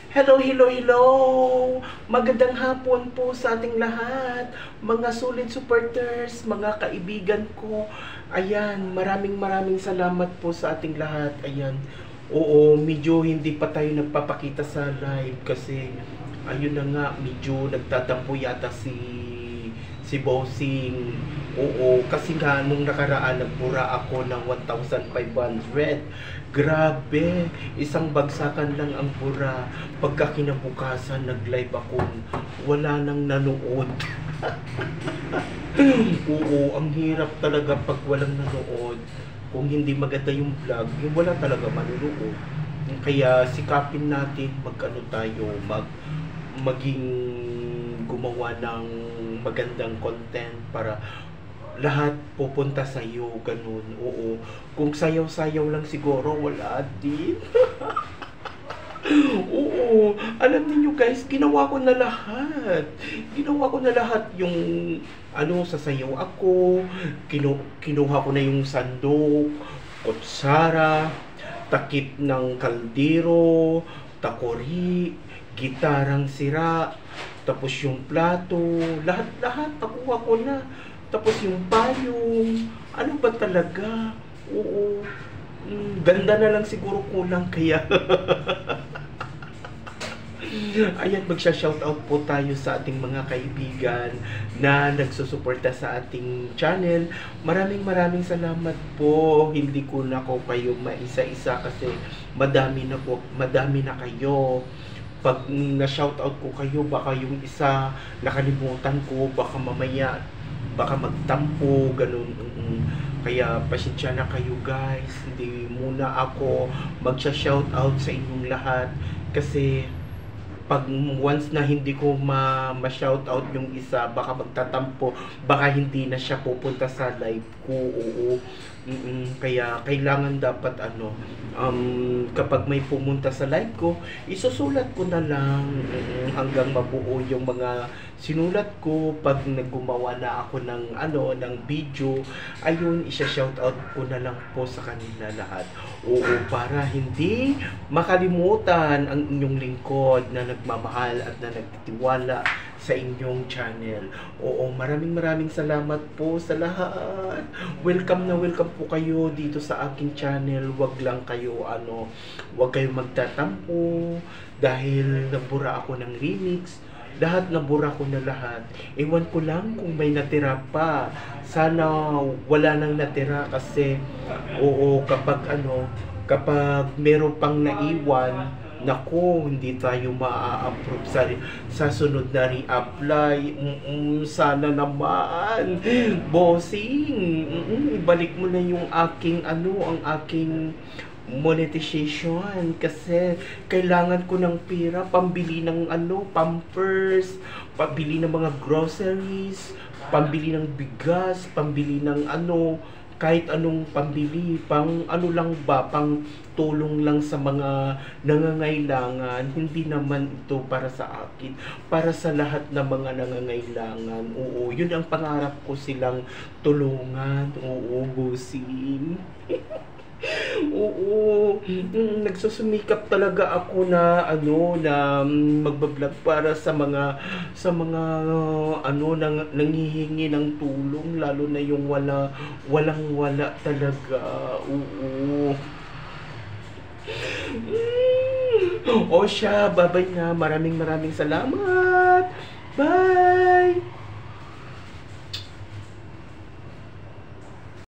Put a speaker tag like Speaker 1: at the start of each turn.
Speaker 1: Hello, hello, hello! Magandang hapon po sa ating lahat, mga solid supporters, mga kaibigan ko. Ayan, maraming salamat po sa ating lahat. Ayan, oo, medyo hindi pa tayo nagpapakita sa live kasi ayun na nga, medyo nagtatampo yata si Bossing. Oo, kasi nga nung nakaraan nagbura ako ng 1,500. Grabe, isang bagsakan lang ang bura. Pagka kinabukasan nag-live ako, wala nang nanood. Oo, ang hirap talaga pag walang nanood. Kung hindi maganda yung vlog, wala talaga manunood. Kaya sikapin natin mag-ano tayo, maging gumawa ng magandang content para lahat pupunta sa iyo, ganun. Oo. Kung sayaw-sayaw lang siguro, wala din. Oo. Alam niyo guys, ginawa ko na lahat. Ginawa ko na lahat yung sasayaw ako. Kinuha ko na yung sandok, kutsara, takip ng kaldero, takori, gitarang sira, tapos yung plato, lahat-lahat nakuha ko na. Tapos yung payong, ano ba talaga? Oo, ganda na lang siguro kulang kaya. Ayan, magsha-shoutout po tayo sa ating mga kaibigan na nagsusuporta sa ating channel. Maraming salamat po. Hindi ko na ko kayo maisa-isa kasi madami na kayo. Pag na-shoutout ko kayo, baka yung isa nakalimutan ko, baka mamaya baka magtampo, ganun. Kaya pasensya na kayo guys, hindi muna ako magsha-shoutout sa inyong lahat kasi pag once na hindi ko ma-shoutout yung isa, baka magtatampo, baka hindi na siya pupunta sa live ko. Oo. Kaya kailangan dapat kapag may pumunta sa live ko, isusulat ko na lang hanggang mabuo yung mga sinulat ko. Pag naggumawa na ako ng video, ayun, isa-shoutout ko na lang po sa kanila lahat. Oo, para hindi makalimutan ang inyong lingkod na nagmamahal at na nagtitiwala sa inyong channel. Oo, maraming salamat po sa lahat. Welcome na welcome po kayo dito sa aking channel. Wag kayong magtatampo dahil nabura ako ng remix. Lahat nabura ko na lahat. Ewan ko lang kung may natira pa. Sana wala nang natira kasi oo, kapag meron pang naiwan, naku, hindi tayo ma-approve sa sunod na re-apply. Sana naman, bossing, ibalik mo na yung ang aking monetization kasi kailangan ko ng pera pambili ng pampers, pambili ng mga groceries, pambili ng bigas, pambili ng kahit anong pambili, pang pang tulong lang sa mga nangangailangan. Hindi naman ito para sa akin, para sa lahat ng mga nangangailangan. Oo, yun ang pangarap ko, silang tulungan. Oo, busin. Oo, nagsusumikap talaga ako na magba-vlog para sa mga nanghihingi ng tulong, lalo na yung walang-wala talaga. Oo. O siya, babay na. Maraming salamat. Bye.